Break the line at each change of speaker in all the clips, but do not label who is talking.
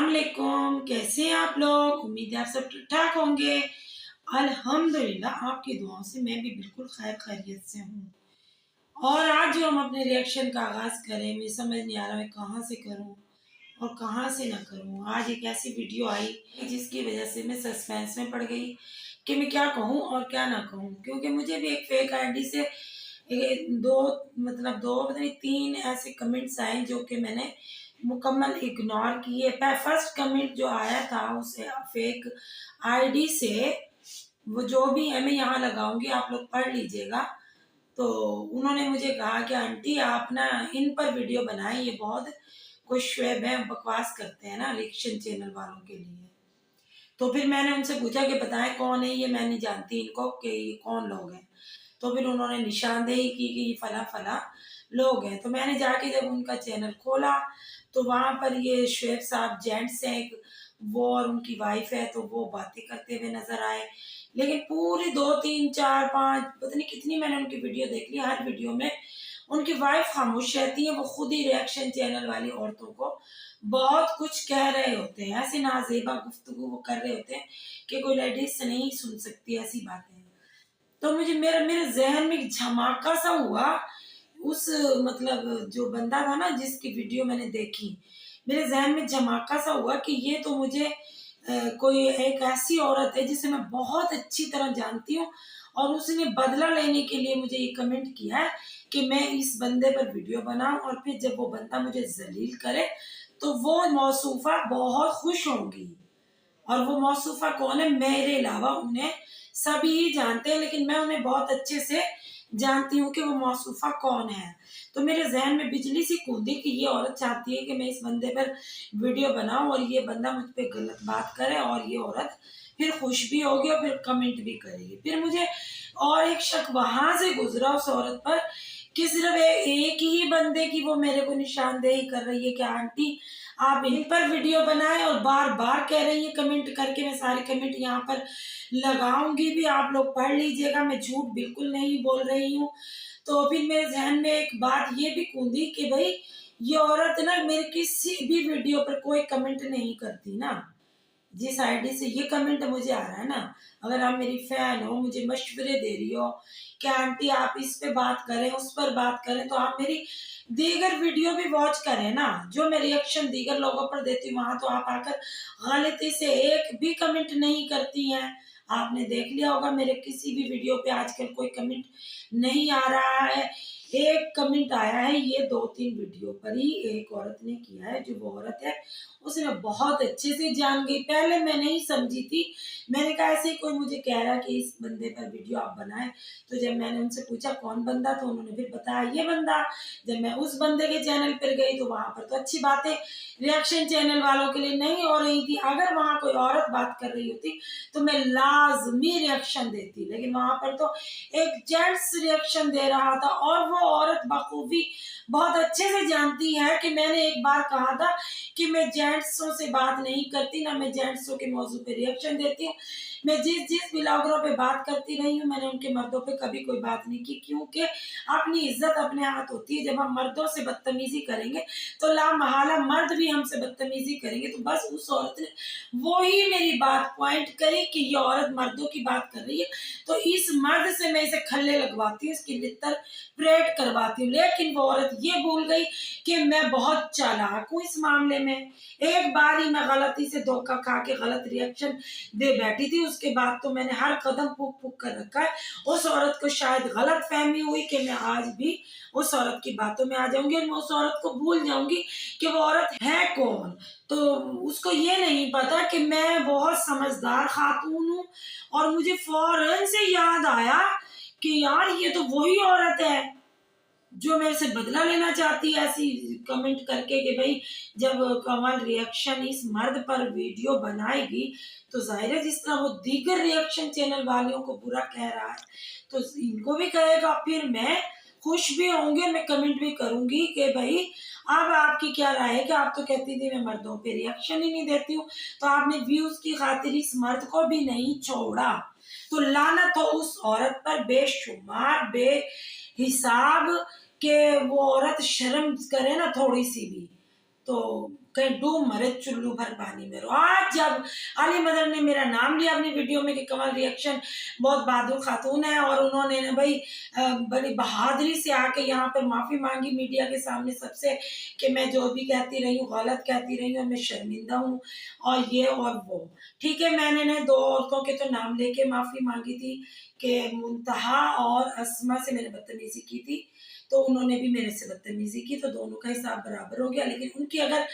अस्सलामुअलैकुम। कैसे हैं आप लोग? उम्मीद है आप सब ठीक ठाक होंगे। अल्हम्दुलिल्लाह आपकी दुआओं से मैं भी बिल्कुल खैर खैरियत से हूँ। और आज जो हम अपने रिएक्शन का आगाज़ करें, मुझे समझ नहीं आ रहा मैं कहाँ से करूँ और कहाँ से ना करूँ। आज एक ऐसी वीडियो आई जिसकी वजह से मैं सस्पेंस में पड़ गई कि मैं क्या कहूँ और क्या ना कहूँ, क्योंकि मुझे भी एक फेक आईडी से दो दो पता नहीं तीन ऐसे कमेंट्स आए जो कि मैंने मुकम्मल इग्नोर किए। फर्स्ट कमेंट जो आया था उसे फेक आईडी से, वो जो भी है मैं यहाँ लगाऊंगी, आप लोग पढ़ लीजिएगा। तो उन्होंने मुझे कहा कि आंटी आप ना इन पर वीडियो बनाएं, ये बहुत कुछ शुएब है, बकवास करते हैं ना रिएक्शन चैनल वालों के लिए। तो फिर मैंने उनसे पूछा कि बताएं कौन है ये, मैं नहीं जानती इनको कि ये कौन लोग हैं। तो फिर उन्होंने निशानदेही की कि ये फला फला लोग हैं। तो मैंने जाके जब उनका चैनल खोला तो वहाँ पर ये शुएब साहब जेंट्स हैं, वो और उनकी वाइफ है, तो वो बातें करते हुए नजर आए। लेकिन पूरी 2 3 4 5 पता नहीं कितनी मैंने उनकी वीडियो देख ली, हर वीडियो में उनकी वाइफ खामोश रहती है। वो खुद ही रिएक्शन चैनल वाली औरतों को बहुत कुछ कह रहे होते हैं, ऐसी नाजेबा गुफ्तगू वो कर रहे होते हैं कि कोई लेडीज नहीं सुन सकती ऐसी बातें। तो मुझे मेरे मेरे जहन में एक झमाका सा हुआ। उस जो बंदा था ना जिसकी वीडियो मैंने देखी, मेरे जहन में झमाका सा हुआ कि ये तो मुझे कोई एक ऐसी औरत है जिसे मैं बहुत अच्छी तरह जानती हूँ, और उसने बदला लेने के लिए मुझे ये कमेंट किया है कि मैं इस बंदे पर वीडियो बनाऊं, और फिर जब वो बंदा मुझे जलील करे तो वो मौसूफा बहुत खुश होंगी। और वो मौसूफा कौन है? मेरे अलावा उन्हें सभी ही जानते हैं, लेकिन मैं उन्हें बहुत अच्छे से जानती हूँ कि वो मौसूफा कौन है। तो मेरे जहन में बिजली सी कूदी कि ये औरत चाहती है कि मैं इस बंदे पर वीडियो बनाऊं और ये बंदा मुझ पे गलत बात करे, और ये औरत फिर खुश भी होगी और फिर कमेंट भी करेगी। फिर मुझे और एक शक वहां से गुजरा उस औरत पर कि सिर्फ एक ही बंदे की वो मेरे को निशानदेही कर रही है कि आंटी आप इन पर वीडियो बनाएं, और बार बार कह रही है कमेंट करके। मैं सारे कमेंट यहाँ पर लगाऊंगी भी, आप लोग पढ़ लीजिएगा, मैं झूठ बिल्कुल नहीं बोल रही हूँ। तो फिर मेरे जहन में एक बात ये भी कूदी कि भाई ये औरत ना मेरे किसी भी वीडियो पर कोई कमेंट नहीं करती ना। जिस आईडी से ये कमेंट मुझे आ रहा है ना, अगर आप मेरी फैन हो, मुझे मशवरे दे रही हो कि आंटी आप इस पे बात करें उस पर बात करें, तो आप मेरी दीगर वीडियो भी वॉच करें ना। जो मैं रिएक्शन दीगर लोगों पर देती हूँ वहां तो आप आकर गलती से एक भी कमेंट नहीं करती हैं। आपने देख लिया होगा मेरे किसी भी वीडियो पे आजकल कोई कमेंट नहीं आ रहा है। एक कमेंट आया है ये 2 3 वीडियो पर ही, एक औरत ने किया है। जो वो औरत है उसे मैं बहुत अच्छे से जान गई, पहले मैं नहीं समझी थी। मैंने कहा ऐसे ही कोई मुझे कह रहा कि इस बंदे पर वीडियो आप बनाएं। तो जब मैंने उनसे पूछा कौन बंदा, तो उन्होंने फिर बताया ये बंदा। जब मैं उस बंदे के चैनल पर गई तो वहां पर तो अच्छी बातें रिएक्शन चैनल वालों के लिए नहीं हो रही थी। अगर वहां कोई औरत बात कर रही होती तो मैं लाजमी रिएक्शन देती, लेकिन वहां पर तो एक जेंट्स रिएक्शन दे रहा था। और वो औरत बखूबी बहुत अच्छे से जानती है कि मैंने एक बार कहा था कि मैं जेंट्सों से बात नहीं करती, ना मैं जेंट्सों के मौजू पे रिएक्शन देती हूँ। मैं जिस जिस ब्लॉगरों पे बात करती रही हूँ मैंने उनके मर्दों पे कभी कोई बात नहीं की, क्योंकि अपनी इज्जत अपने हाथ होती है। जब हम मर्दों से बदतमीजी करेंगे तो ला महाला मर्द भी हमसे बदतमीजी करेंगे। तो बस उस औरत ने वो ही मेरी बात पॉइंट करी कि ये औरत मर्दों की बात कर रही है, तो इस मर्द से मैं इसे खल्ले लगवाती हूँ, इसकी लित्तर परेड करवाती हूँ। लेकिन वो औरत ये भूल गई कि मैं बहुत चालाक हूँ इस मामले में। एक बार ही मैं गलती से धोखा खा के गलत रिएक्शन दे बैठी थी, उसके बाद तो मैंने हर कदम फूक फूक कर रखा है। उस औरत को शायद गलत फहमी हुई कि मैं आज भी उस औरत की बातों में आ जाऊंगी और मैं उस औरत को भूल जाऊंगी कि वो औरत है कौन। तो उसको ये नहीं पता कि मैं बहुत समझदार खातून हूँ। और मुझे फौरन से याद आया कि यार ये तो वही औरत है जो मेरे से बदला लेना चाहती है ऐसी कमेंट करके कि भाई जब कमल रिएक्शन इस मर्द पर वीडियो बनाएगी तो जाहिर है जिस तरह वो दीगर रिएक्शन चैनल वालियों को बुरा कह रहा है तो इनको भी कहेगा। फिर मैं खुश भी होंगे, मैं कमेंट भी करूंगी कि भाई अब आपकी क्या राय है कि आप तो कहती थी मैं मर्दों पे रिएक्शन ही नहीं देती हूँ, तो आपने व्यूज की खातिर इस मर्द को भी नहीं छोड़ा। तो लानत हो उस औरत पर बेशुमार बेहिसाब, के वो औरत शर्म करे ना थोड़ी सी भी। तो कहीं डूब मरे चुल्लू भर पानी में रो। आज जब अली मदर ने मेरा नाम लिया अपनी वीडियो में कि कमल रिएक्शन बहुत बहादुर खातून है, और उन्होंने ना भाई बड़ी बहादुरी से आके यहाँ पर माफ़ी मांगी मीडिया के सामने सबसे कि मैं जो भी कहती रही हूँ गलत कहती रही हूँ, मैं शर्मिंदा हूँ और ये और वो। ठीक है, मैंने ना 2 औरतों के तो नाम लेके माफ़ी मांगी थी कि मुंतहा और अस्मा से मैंने बदतमीज़ी की थी, तो उन्होंने भी मेरे से बदतमीज़ी की, तो दोनों का हिसाब बराबर हो गया। लेकिन उनकी अगर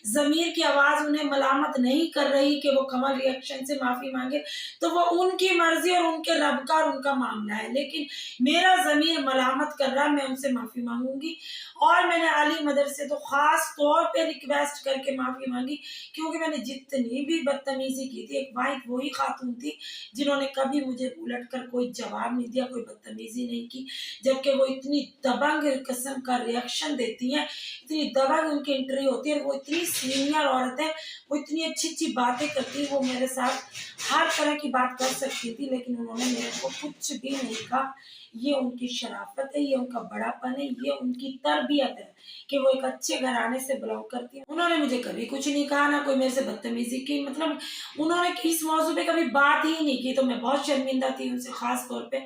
ज़मीर की आवाज़ उन्हें मलामत नहीं कर रही कि वो कमल रिएक्शन से माफ़ी माँगे, तो वो उनकी मर्ज़ी और उनके रब का और उनका मामला है। लेकिन मेरा ज़मीर मलामत कर रहा है, मैं उनसे माफ़ी माँगूँगी। और मैंने अली मदर से तो ख़ास तौर पे रिक्वेस्ट करके माफ़ी माँगी, क्योंकि मैंने जितनी भी बदतमीज़ी की थी, एक वाहिद वही खातून थी जिन्होंने कभी मुझे उलट कर कोई जवाब नहीं दिया, कोई बदतमीज़ी नहीं की, जबकि वो इतनी दबंग किस्म का रिएक्शन देती हैं, इतनी दबंग उनकी एंट्री होती है, और वो इतनी सीनियर औरत है, वो इतनी अच्छी बातें करती है, वो मेरे साथ हर तरह की बात कर सकती थी, लेकिन उन्होंने मेरे को कुछ भी नहीं कहा। ये उनकी शराफत है, ये उनका बड़ापन है, ये उनकी तरबियत है कि वो एक अच्छे घराने से बिलोंग करती है। उन्होंने मुझे कभी कुछ नहीं कहा, ना कोई मेरे से बदतमीज़ी की, मतलब उन्होंने इस मौजू पे कभी बात ही नहीं की, तो मैं बहुत शर्मिंदा थी उनसे। ख़ास तौर पे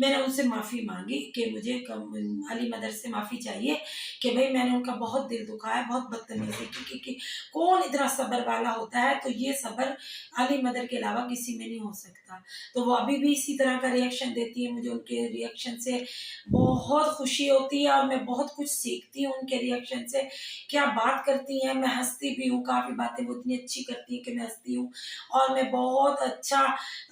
मैंने उनसे माफ़ी माँगी कि मुझे अली मदर से माफ़ी चाहिए कि भई मैंने उनका बहुत दिल दुखाया, बहुत बदतमीज़ी की, कि कौन इतना सब्र वाला होता है, तो ये सब्र अली मदर के अलावा किसी में नहीं हो सकता। तो वो अभी भी इसी तरह का रिएक्शन देती है, मुझे उनके रिएक्शन से बहुत खुशी होती है और मैं बहुत कुछ सीखती हूँ उनके रिएक्शन से। क्या बात करती हैं, मैं हँसती भी हूँ, काफ़ी बातें वो इतनी अच्छी करती हैं कि मैं हँसती हूँ, और मैं बहुत अच्छा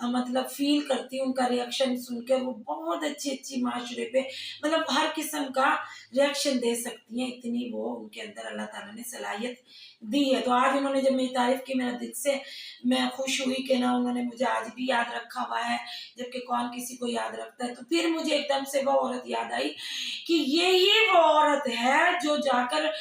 मतलब फ़ील करती हूँ उनका रिएक्शन सुन के। वो बहुत अच्छी-अच्छी माशरे पे मतलब हर किस्म का रिएक्शन दे सकती हैं, इतनी वो उनके अंदर अल्लाह ताला ने सलाहियत दी है। तो आज उन्होंने जब मेरी तारीफ़ की, मेरा दिल से मैं खुश हुई कि ना उन्होंने मुझे आज भी याद रखा हुआ है, जबकि कौन किसी को याद रखता है। तो फिर मुझे एकदम से वो औरत याद आई कि यही वो औरत है जो जाकर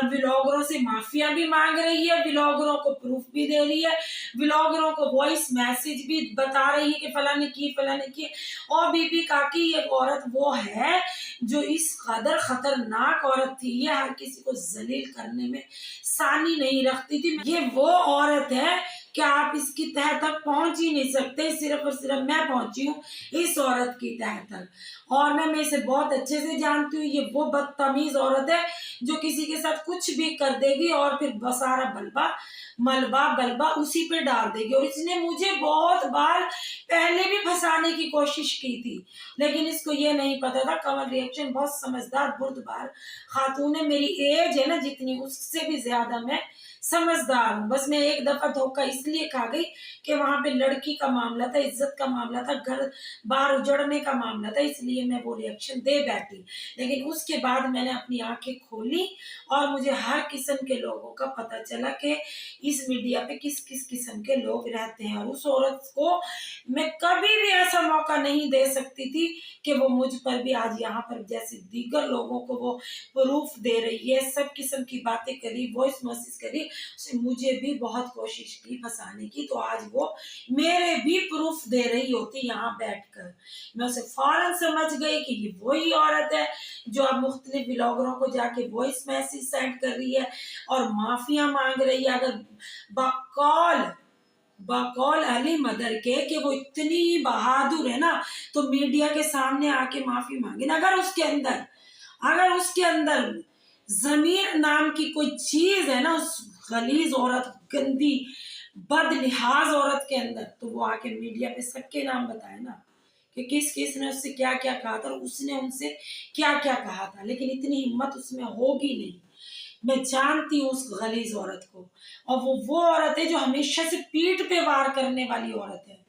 व्लॉगरों से माफ़िया भी माँग रही है, व्लॉगरों को प्रूफ़ भी दे रही है, व्लॉगरों को वॉइस मैसेज भी बता रही है कि फलाने की, फलाने की। और बीबी काकी ये औरत वो है जो इस कदर खतरनाक औरत थी, ये हर किसी को जलील करने में सानी नहीं रखती थी। ये वो औरत है कि आप इसकी तह तक पहुंच ही नहीं सकते, सिर्फ और सिर्फ मैं पहुंची हूँ इस औरत की तह तक। और मैं इसे बहुत अच्छे से जानती हूँ, ये वो बदतमीज औरत है जो किसी के साथ कुछ भी कर देगी और फिर सारा मलबा बलबा उसी पे डाल देगी। और इसने मुझे बहुत बार पहले भी फंसाने की कोशिश की थी, लेकिन इसको ये नहीं पता था कमल रिएक्शन बहुत समझदार बुर्दबार खातून है। मेरी एज है ना जितनी, उससे भी ज्यादा मैं समझदार हूँ। बस मैं एक दफा धोखा इसलिए खा गई कि वहां पे लड़की का मामला था, इज्जत का मामला था, घर बाहर उजड़ने का मामला था, इसलिए मैं वो रिएक्शन दे बैठी। लेकिन उसके बाद मैंने अपनी आंखें खोली और मुझे हर किस्म के लोगों का पता चला कि इस मीडिया पे किस किस किस्म के लोग रहते हैं। और उस औरत को मैं कभी भी ऐसा मौका नहीं दे सकती थी कि वो मुझ पर भी आज यहाँ पर जैसे दीगर लोगों को वो प्रूफ दे रही है, सब किस्म की बातें करी, वॉइस मैसेज करी, उसने मुझे भी बहुत कोशिश की फंसाने की। तो आज वो मेरे भी प्रूफ दे रही होती यहाँ बैठकर। मैं उसे फौरन समझ गई कि ये वही औरत है जो अब मुख्तलिफ ब्लॉगरों को जाके वॉइस मैसेज सेंड कर रही है और माफिया मांग रही है। अगर बकौल बकौल अली मदर के कि वो इतनी बहादुर है ना, तो मीडिया के सामने आके माफी मांगे ना। अगर उसके अंदर जमीर नाम की कोई चीज है ना, उस गलीज औरत, गंदी बदलिहाज औरत के अंदर, तो वो आके मीडिया पे सबके नाम बताए ना कि किस किस ने उससे क्या क्या कहा था और उसने उनसे क्या क्या कहा था। लेकिन इतनी हिम्मत उसमें होगी नहीं। मैं जानती हूँ उस गलीज औरत को, और वो औरत है जो हमेशा से पीठ पे वार करने वाली औरत है।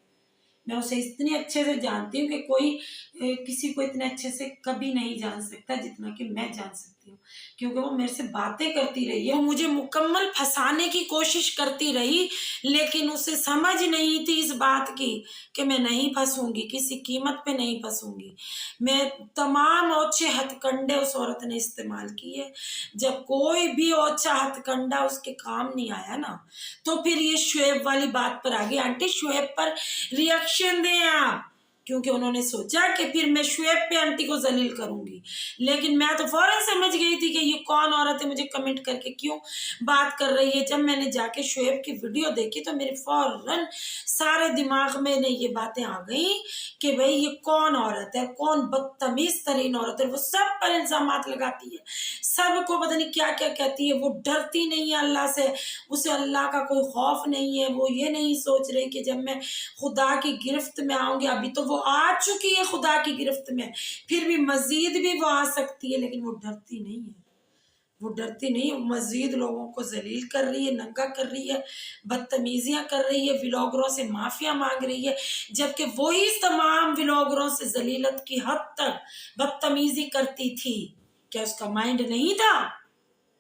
मैं उसे इतनी अच्छे से जानती हूँ कि कोई किसी को इतने अच्छे से कभी नहीं जान सकता जितना कि मैं जान सकती हूँ, क्योंकि वो मेरे से बातें करती रही है, वो मुझे मुकम्मल फंसाने की कोशिश करती रही, लेकिन उसे समझ नहीं थी इस बात की कि मैं नहीं फंसूंगी, किसी कीमत पे नहीं फंसूंगी। मैं तमाम ओछे हथकंडे उस औरत ने इस्तेमाल किए। जब कोई भी ओछा हथकंडा उसके काम नहीं आया ना, तो फिर ये शुएब वाली बात पर आ गई। आंटी शुएब पर रिएक्शन दें आप, क्योंकि उन्होंने सोचा कि फिर मैं शुएब पे आंटी को जलील करूंगी। लेकिन मैं तो फौरन समझ गई थी कि ये कौन औरत है, मुझे कमेंट करके क्यों बात कर रही है। जब मैंने जाके शुएब की वीडियो देखी तो मेरे फौरन सारे दिमाग में ने ये बातें आ गई कि भाई ये कौन औरत है, कौन बदतमीज तरीन औरत है। वो सब पर इल्जामात लगाती है, सबको पता नहीं क्या क्या कहती है। वो डरती नहीं है अल्लाह से, उसे अल्लाह का कोई खौफ नहीं है। वो ये नहीं सोच रही कि जब मैं खुदा की गिरफ्त में आऊंगी, अभी तो वो आ चुकी है खुदा की गिरफ्त में, फिर भी मजीद भी वो आ सकती है। लेकिन वो डरती नहीं है, वो डरती नहीं, वो मजीद लोगों को जलील कर रही है, नंगा कर रही है, बदतमीजियां कर रही है, व्लॉगरों से माफिया मांग रही है। जबकि वही तमाम व्लॉगरों से जलीलत की हद तक बदतमीजी करती थी। क्या उसका माइंड नहीं था?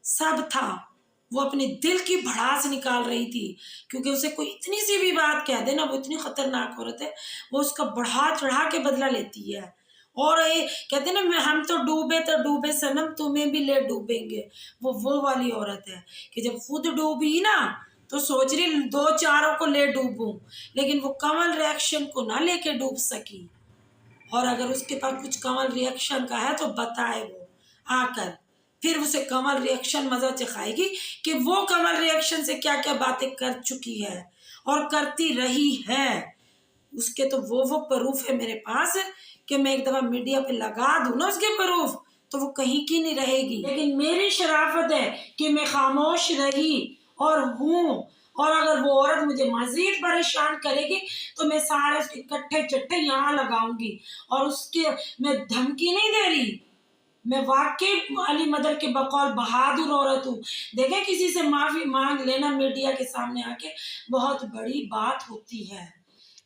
सब था। वो अपने दिल की भड़ास निकाल रही थी, क्योंकि उसे कोई इतनी सी भी बात कह दे ना, वो इतनी खतरनाक औरत है, वो उसका बढ़ा चढ़ा के बदला लेती है। और ये कहते ना, हम तो डूबे सनम, तुम्हें भी ले डूबेंगे। वो वाली औरत है कि जब खुद डूबी ना तो सोच रही दो चारों को ले डूबूं, लेकिन वो कमल रिएक्शन को ना लेके डूब सकी। और अगर उसके पास कुछ कमल रिएक्शन का है तो बताए वो आकर, फिर उसे कमल रिएक्शन मजा चखाएगी कि वो कमल रिएक्शन से क्या क्या बातें कर चुकी है और करती रही है। उसके तो वो प्रूफ है मेरे पास कि मैं एक दफा मीडिया पे लगा दूं ना उसके प्रूफ, तो वो कहीं की नहीं रहेगी। लेकिन मेरी शराफत है कि मैं खामोश रही और हूँ। और अगर वो औरत मुझे मजीद परेशान करेगी तो मैं सारे उसके कट्ठे चट्टे यहाँ लगाऊंगी। और उसके मैं धमकी नहीं दे रही, मैं वाकई अली मदर के बकौल बहादुर औरत हूँ। देखे, किसी से माफी मांग लेना मीडिया के सामने आके बहुत बड़ी बात होती है।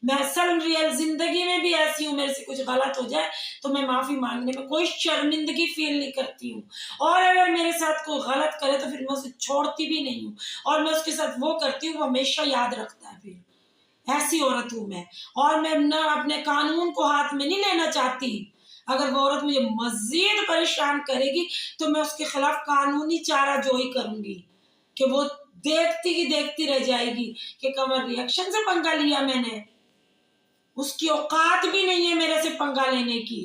मैं असल रियल जिंदगी में भी ऐसी हूँ, मेरे से कुछ गलत हो जाए तो मैं माफी मांगने में कोई शर्मिंदगी फील नहीं करती हूँ। और अगर मेरे साथ कोई गलत करे तो फिर मैं उसे छोड़ती भी नहीं हूँ, और मैं उसके साथ वो करती हूँ वो हमेशा याद रखता है। फिर ऐसी औरत हूँ मैं। और मैं न अपने कानून को हाथ में नहीं लेना चाहती। अगर वो औरत मुझे मजीद परेशान करेगी तो मैं उसके खिलाफ कानूनी चाराजोई करूंगी कि वो देखती की देखती रह जाएगी कि कमर रिएक्शन से पंगा लिया मैंने, उसकी औकात भी नहीं है मेरे से पंगा लेने की।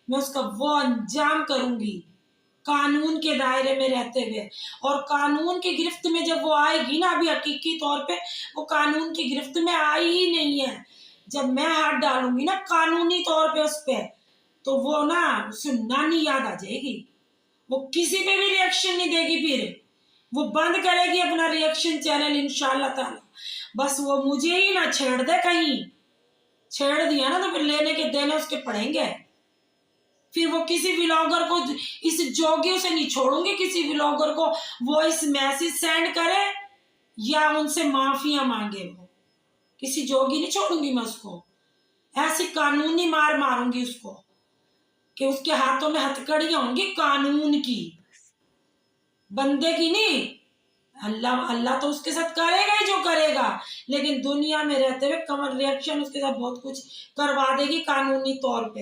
मैं उसका वो अंजाम करूंगी कानून के दायरे में रहते हुए। और कानून की गिरफ्त में जब वो आएगी ना, अभी हकीकी तौर पे वो कानून की गिरफ्त में आई ही नहीं है। जब मैं हाथ डालूंगी ना कानूनी तौर पे उस पे, तो वो ना उसे नानी याद आ जाएगी। वो किसी पे भी रिएक्शन नहीं देगी, फिर वो बंद करेगी अपना रिएक्शन चैनल इंशाल्लाह ताला। बस वो मुझे ही ना छेड़ दे, कहीं छेड़ दिया ना तो फिर लेने के देने उसके पड़ेंगे। फिर वो किसी व्लॉगर को, इस जोगियों से नहीं छोड़ूंगी, किसी व्लॉगर को वॉइस मैसेज सेंड करे या उनसे माफिया मांगे, वो किसी जोगी नहीं छोड़ूंगी मैं उसको। ऐसी कानूनी मार मारूंगी उसको कि उसके हाथों में हथकड़ियां होंगी कानून की, बंदे की नहीं। अल्लाह तो उसके साथ करेगा ही जो करेगा, लेकिन दुनिया में रहते हुए कमर रिएक्शन उसके साथ बहुत कुछ करवा देगी कानूनी तौर पे।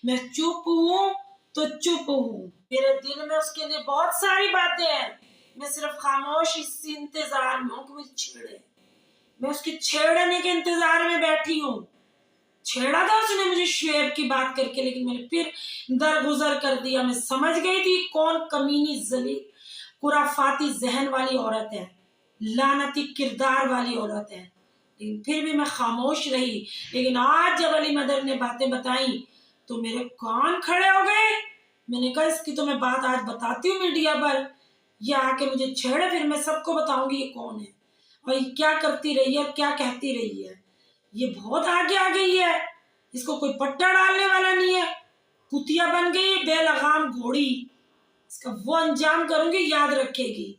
मैं चुप हूँ तो चुप हूँ, मेरे दिल में उसके लिए बहुत सारी बातें हैं। मैं सिर्फ खामोश इस इंतजार में हूँ कि मुझे छेड़े। मैं उसके छेड़ने के इंतजार में बैठी हूँ। छेड़ा था उसने मुझे शुएब की बात करके, लेकिन मैंने फिर दरगुजर कर दिया। मैं समझ गई थी कौन कमीनी जलील खुराफाती जहन वाली औरत है, लानती किरदार वाली औरत है। लेकिन फिर भी मैं खामोश रही। लेकिन आज जब अली मदर ने बातें बताई तो मेरे कान खड़े हो गए। मैंने कहा इसकी तो मैं बात आज बताती हूँ मीडिया पर, ये आके मुझे छेड़े फिर मैं सबको बताऊंगी ये कौन है और ये क्या करती रही है और क्या कहती रही है। ये बहुत आगे आ गई है, इसको कोई पट्टा डालने वाला नहीं है, कुतिया बन गई है, बेलगाम घोड़ी। इसका वो अंजाम करूंगी, याद रखेगी।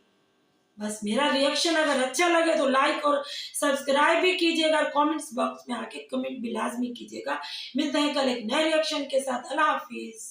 बस मेरा रिएक्शन अगर अच्छा लगे तो लाइक और सब्सक्राइब भी कीजिएगा, और कमेंट्स बॉक्स में आके कमेंट भी लाजमी कीजिएगा। मिलते हैं कल एक नए रिएक्शन के साथ। अल्लाह हाफिज।